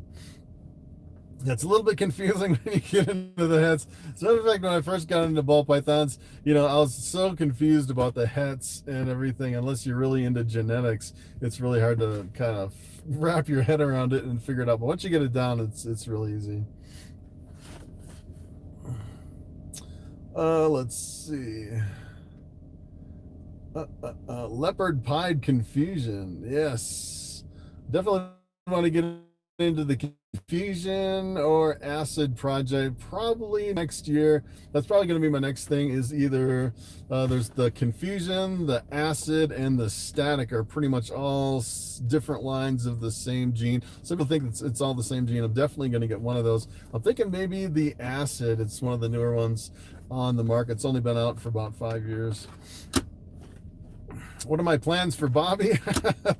It's a little bit confusing when you get into the hets. As a matter of fact, when I first got into ball pythons, I was so confused about the hets and everything. Unless you're really into genetics, it's really hard to kind of wrap your head around it and figure it out. But once you get it down, it's really easy. Let's see. Leopard pied confusion. Yes, definitely want to get into the confusion or acid project probably next year. That's probably going to be my next thing. Is either there's the confusion, the acid, and the static are pretty much all different lines of the same gene. Some people think it's all the same gene. I'm definitely going to get one of those. I'm thinking maybe the acid. It's one of the newer ones on the market. It's only been out for about 5 years. What are my plans for Bobby?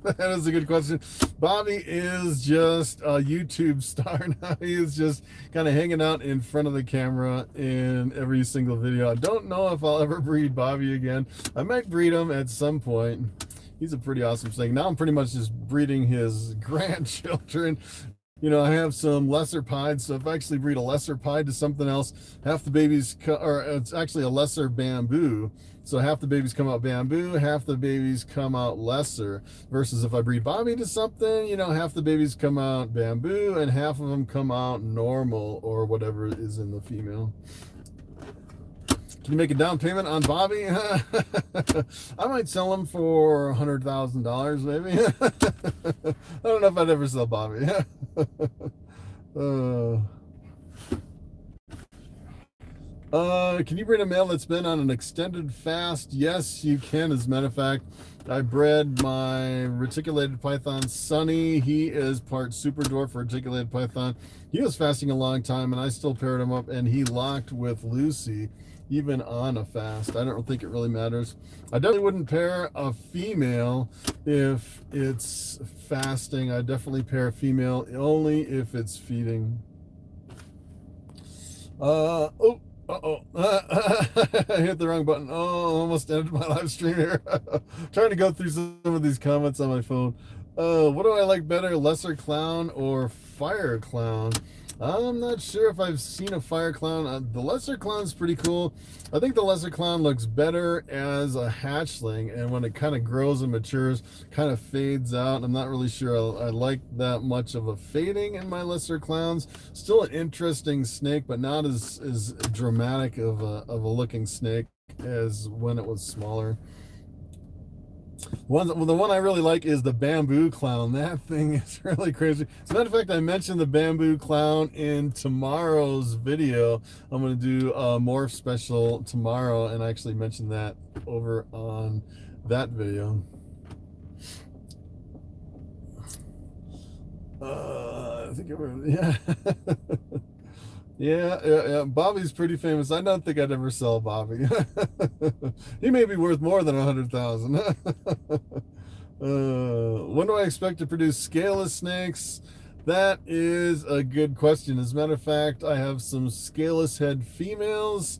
That is a good question. Bobby is just a YouTube star now. He is just kind of hanging out in front of the camera in every single video. I don't know if I'll ever breed Bobby again. I might breed him at some point. He's a pretty awesome thing. Now I'm pretty much just breeding his grandchildren. I have some lesser pied, so if I actually breed a lesser pied to something else, half the babies, or it's actually a lesser bamboo, so half the babies come out bamboo, half the babies come out lesser, versus if I breed Bobby to something, half the babies come out bamboo, and half of them come out normal, or whatever is in the female. Can you make a down payment on Bobby? I might sell him for $100,000, maybe. I don't know if I'd ever sell Bobby. Can you breed a male that's been on an extended fast? Yes, you can. As a matter of fact, I bred my reticulated python, Sunny. He is part super dwarf reticulated python. He was fasting a long time, and I still paired him up, and he locked with Lucy, even on a fast. I don't think it really matters. I definitely wouldn't pair a female if it's fasting. I definitely pair a female only if it's feeding. I hit the wrong button. Oh, almost ended my live stream here. Trying to go through some of these comments on my phone. What do I like better, lesser clown or fire clown? I'm not sure if I've seen a fire clown. The lesser clown's pretty cool. I think the lesser clown looks better as a hatchling, and when it kind of grows and matures, kind of fades out. I'm not really sure I like that much of a fading in my lesser clowns. Still an interesting snake, but not as dramatic of a looking snake as when it was smaller. The one I really like is the bamboo clown. That thing is really crazy. As a matter of fact, I mentioned the bamboo clown in tomorrow's video. I'm going to do a morph special tomorrow, and I actually mentioned that over on that video. I think yeah. Yeah. Bobby's pretty famous. I don't think I'd ever sell Bobby. He may be worth more than 100,000. When do I expect to produce scaleless snakes? That is a good question. As a matter of fact, I have some scaleless head females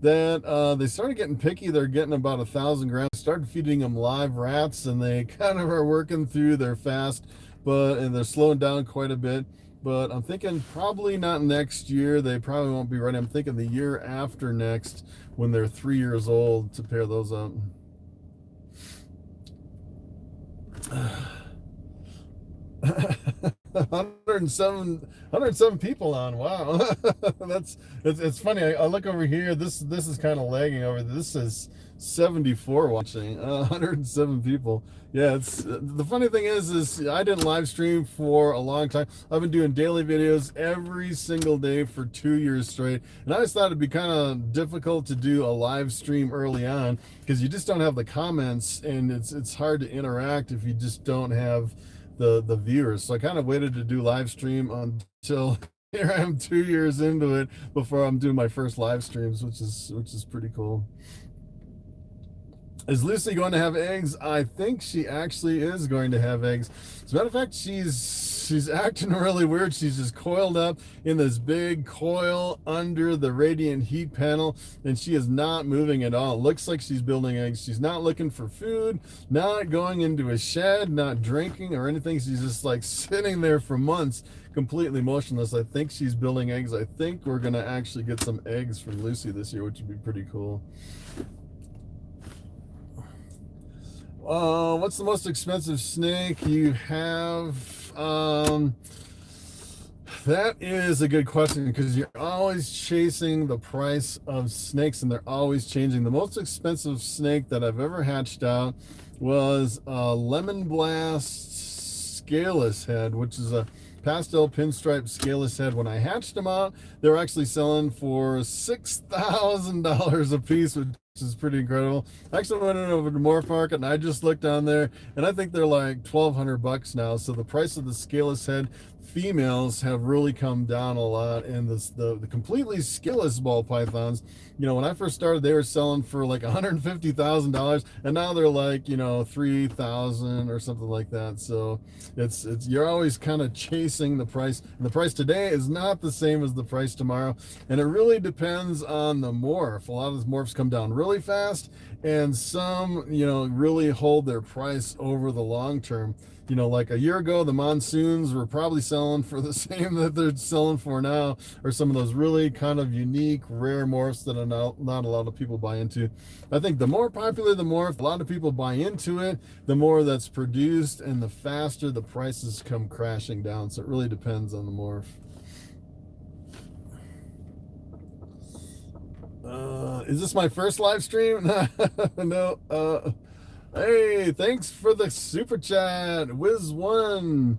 that they started getting picky. They're getting about 1,000 grams. Started feeding them live rats, and they kind of are working through their fast, and they're slowing down quite a bit. But I'm thinking probably not next year. They probably won't be ready. I'm thinking the year after next, when they're 3 years old, to pair those up. 107 people on. Wow. It's funny. I look over here. This is kind of lagging over. This is 74 watching. 107 people. Yeah, it's the funny thing is I didn't live stream for a long time. I've been doing daily videos every single day for 2 years straight, and I just thought it'd be kind of difficult to do a live stream early on because you just don't have the comments, and it's hard to interact if you just don't have the viewers. So I kind of waited to do live stream until here I am 2 years into it before I'm doing my first live streams, which is pretty cool. Is Lucy going to have eggs? I think she actually is going to have eggs. As a matter of fact, she's acting really weird. She's just coiled up in this big coil under the radiant heat panel, and she is not moving at all. It looks like she's building eggs. She's not looking for food, not going into a shed, not drinking or anything. She's just like sitting there for months, completely motionless. I think she's building eggs. I think we're going to actually get some eggs from Lucy this year, which would be pretty cool. What's the most expensive snake you have? That is a good question because you're always chasing the price of snakes and they're always changing. The most expensive snake that I've ever hatched out was a Lemon Blast scaleless head, which is a pastel pinstripe scaleless head. When I hatched them out, they were actually selling for $6,000 a piece, which is pretty incredible. I actually went over to Morph Market and I just looked on there, and I think they're like $1,200 now. So the price of the scaleless head females have really come down a lot, and the completely scaleless ball pythons, you know, when I first started, they were selling for like $150,000, and now they're like, you know, $3,000 or something like that. So it's you're always kind of chasing the price, and the price today is not the same as the price tomorrow, and it really depends on the morph. A lot of the morphs come down really fast, and some, you know, really hold their price over the long term. You know, like a year ago, the monsoons were probably selling for the same that they're selling for now, or some of those really kind of unique, rare morphs that are not a lot of people buy into. I think the more popular the morph, a lot of people buy into it, the more that's produced, and the faster the prices come crashing down. So it really depends on the morph. Is this my first live stream? No. Hey, thanks for the super chat, Wiz1.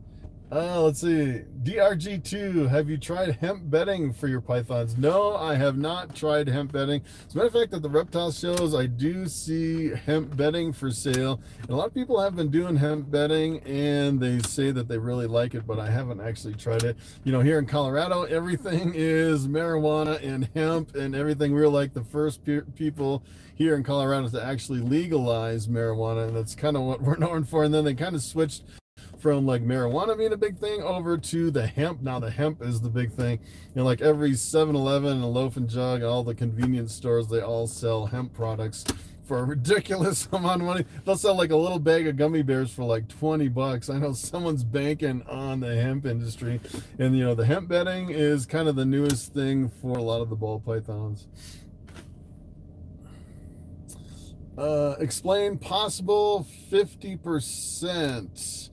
Let's see, DRG2, have you tried hemp bedding for your pythons? No, I have not tried hemp bedding. As a matter of fact, at the reptile shows, I do see hemp bedding for sale. And a lot of people have been doing hemp bedding, and they say that they really like it, but I haven't actually tried it. You know, here in Colorado, everything is marijuana and hemp and everything. We're like the first people here in Colorado to actually legalize marijuana, and that's kind of what we're known for. And then they kind of switched from like marijuana being a big thing over to the hemp. Now the hemp is the big thing. You know, like every 7-Eleven and Loaf and Jug, all the convenience stores, they all sell hemp products for a ridiculous amount of money. They'll sell like a little bag of gummy bears for like $20. I know someone's banking on the hemp industry. And you know, the hemp bedding is kind of the newest thing for a lot of the ball pythons. Explain possible 50%.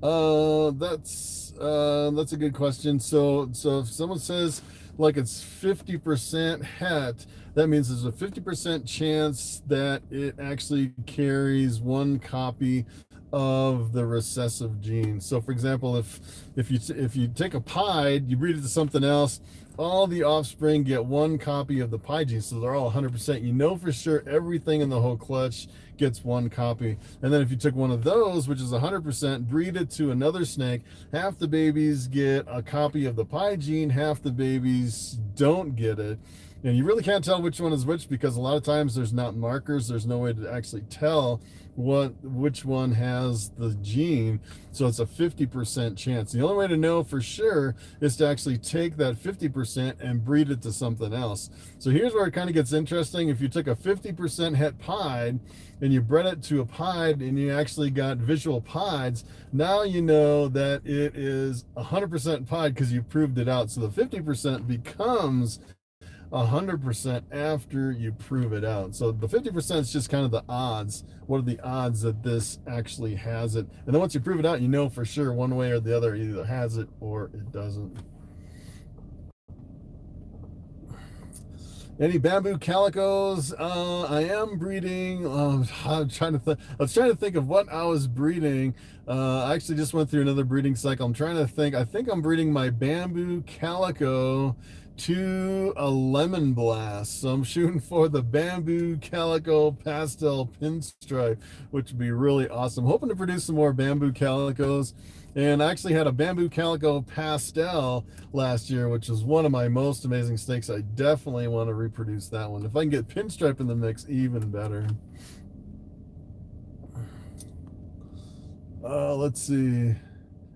That's a good question. So if someone says like it's 50% het, that means there's a 50% chance that it actually carries one copy of the recessive gene. So for example, if you take a pied, you breed it to something else, all the offspring get one copy of the pied gene, so they're all 100%. You know for sure everything in the whole clutch gets one copy. And then if you took one of those, which is 100%, breed it to another snake, half the babies get a copy of the pied gene, half the babies don't get it. And you really can't tell which one is which because a lot of times there's not markers. There's no way to actually tell which one has the gene. So it's a 50% chance. The only way to know for sure is to actually take that 50% and breed it to something else. So here's where it kind of gets interesting. If you took a 50% het pied and you bred it to a pied and you actually got visual pieds, now you know that it is 100% pied because you proved it out. So the 50% becomes 100% after you prove it out. So the 50% is just kind of the odds. What are the odds that this actually has it? And then once you prove it out, you know for sure one way or the other, it either has it or it doesn't. Any bamboo calicos? I am breeding. I'm trying to think. I was trying to think of what I was breeding. I actually just went through another breeding cycle. I'm trying to think. I think I'm breeding my bamboo calico to a lemon blast. So I'm shooting for the bamboo calico pastel pinstripe, which would be really awesome. Hoping to produce some more bamboo calicos. And I actually had a bamboo calico pastel last year, which was one of my most amazing snakes. I definitely want to reproduce that one. If I can get pinstripe in the mix, even better. Let's see.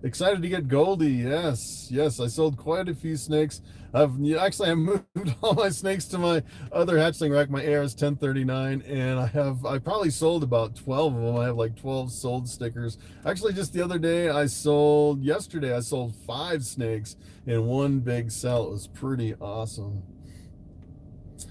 Excited to get Goldie. Yes, I sold quite a few snakes. I moved all my snakes to my other hatchling rack, my ARS 1039, and I probably sold about 12 of them. I have like 12 sold stickers. Actually, just the other day, yesterday I sold 5 snakes in one big sell. It was pretty awesome.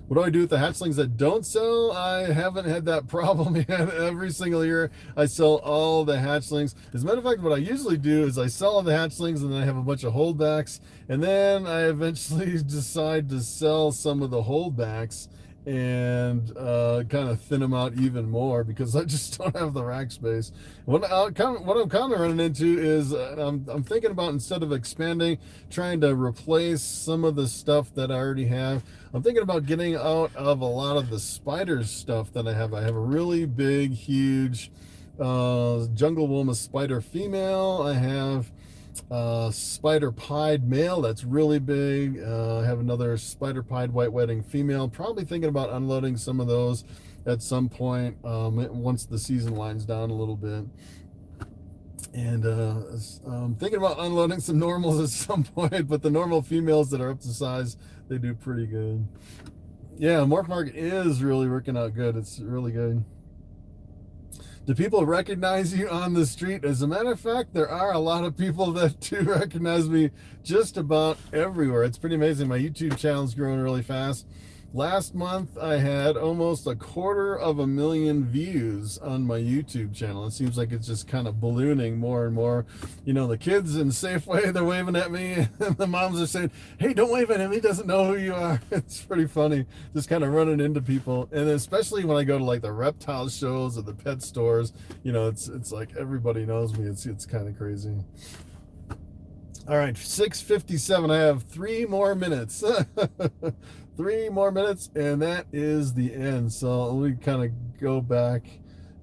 What do I do with the hatchlings that don't sell? I haven't had that problem yet. Every single year I sell all the hatchlings. As a matter of fact, what I usually do is I sell all the hatchlings and then I have a bunch of holdbacks, and then I eventually decide to sell some of the holdbacks and kind of thin them out even more because I just don't have the rack space. What I'm kind of running into is I'm thinking about, instead of expanding, trying to replace some of the stuff that I already have. I'm thinking about getting out of a lot of the spiders stuff that I have. I have a really big, huge jungle Wilma spider female. I have spider pied male that's really big. I have another spider pied white wedding female. Probably thinking about unloading some of those at some point once the season winds down a little bit. And I'm thinking about unloading some normals at some point, but the normal females that are up to size, they do pretty good. Yeah, Morph Market is really working out good. It's really good. Do people recognize you on the street? As a matter of fact, there are a lot of people that do recognize me just about everywhere. It's pretty amazing. My YouTube channel's growing really fast. Last month, I had almost 250,000 views on my YouTube channel. It seems like it's just kind of ballooning more and more. You know, the kids in Safeway, they're waving at me, and the moms are saying, "Hey, don't wave at him. He doesn't know who you are." It's pretty funny, just kind of running into people. And especially when I go to like the reptile shows or the pet stores, you know, it's like everybody knows me. It's kind of crazy. All right, 6:57. I have 3 more minutes. 3 more minutes, and that is the end. So let me kind of go back.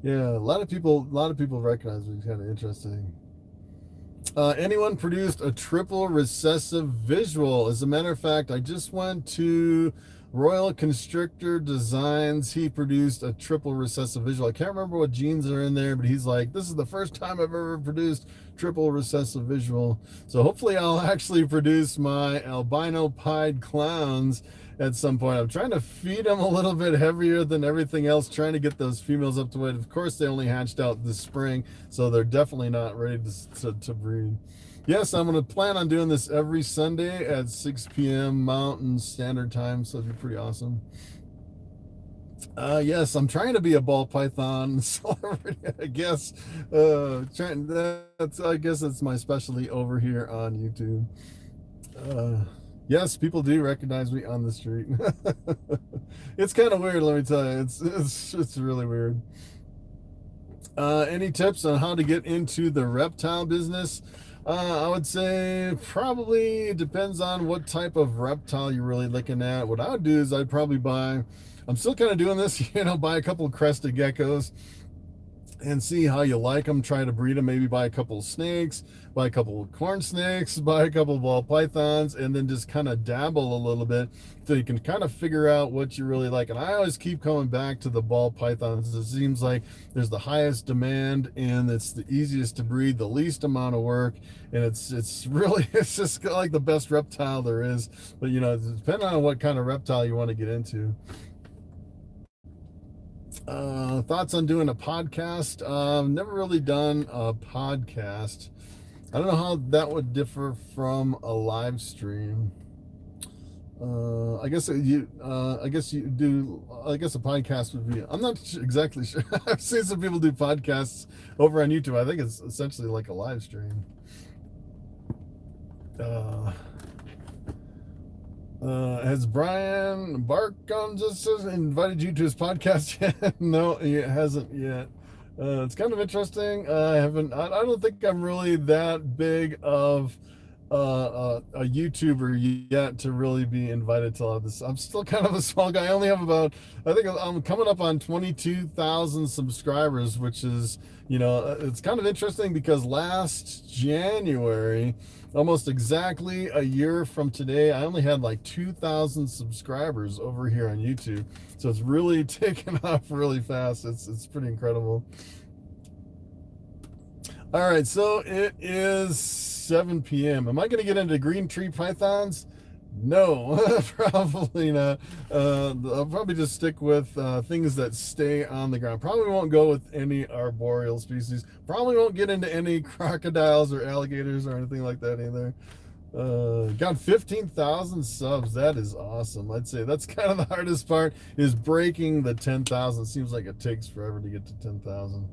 Yeah, a lot of people recognize me. It's kind of interesting. Anyone produced a triple recessive visual? As a matter of fact, I just went to Royal Constrictor Designs. He produced a triple recessive visual. I can't remember what genes are in there, but he's like, this is the first time I've ever produced triple recessive visual. So hopefully I'll actually produce my albino pied clowns at some point. I'm trying to feed them a little bit heavier than everything else, trying to get those females up to weight. Of course, they only hatched out this spring, so they're definitely not ready to breed. Yes, I'm going to plan on doing this every Sunday at 6 p.m. Mountain Standard Time, so it'd be pretty awesome. Yes, I'm trying to be a ball python celebrity, I guess. I guess that's my specialty over here on YouTube. Yes, people do recognize me on the street. It's kind of weird, let me tell you. It's really weird. Any tips on how to get into the reptile business? I would say probably depends on what type of reptile you're really looking at. What I would do is I'd probably I'm still kind of doing this, buy a couple of crested geckos and see how you like them. Try to breed them, maybe buy a couple of snakes, buy a couple of corn snakes, buy a couple of ball pythons, and then just kind of dabble a little bit so you can kind of figure out what you really like. And I always keep coming back to the ball pythons. It seems like there's the highest demand, and it's the easiest to breed, the least amount of work, and it's just like the best reptile there is. But depending on what kind of reptile you want to get into. Thoughts on doing a podcast? Never really done a podcast. I don't know how that would differ from a live stream. I guess you do. I guess a podcast would be. I'm not exactly sure. I've seen some people do podcasts over on YouTube. I think it's essentially like a live stream. Has Brian Barkon just invited you to his podcast yet? No, he hasn't yet. It's kind of interesting. I don't think I'm really that big of a YouTuber yet to really be invited to all of this. I'm still kind of a small guy. I only have about, I think I'm coming up on 22,000 subscribers, which is, it's kind of interesting because last January, almost exactly a year from today, I only had like 2,000 subscribers over here on YouTube. So it's really taken off really fast. It's pretty incredible. All right, so it is 7 p.m. Am I going to get into green tree pythons? No, probably not. I'll probably just stick with things that stay on the ground. Probably won't go with any arboreal species. Probably won't get into any crocodiles or alligators or anything like that either. Got 15,000 subs. That is awesome. I'd say that's kind of the hardest part, is breaking the 10,000. Seems like it takes forever to get to 10,000.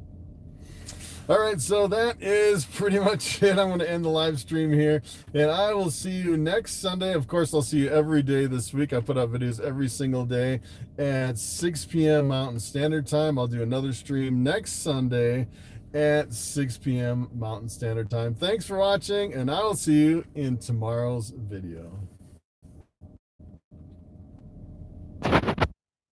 All right, so that is pretty much it. I'm going to end the live stream here, and I will see you next Sunday. Of course, I'll see you every day this week. I put out videos every single day at 6 p.m. Mountain Standard Time. I'll do another stream next Sunday at 6 p.m. Mountain Standard Time. Thanks for watching, and I will see you in tomorrow's video.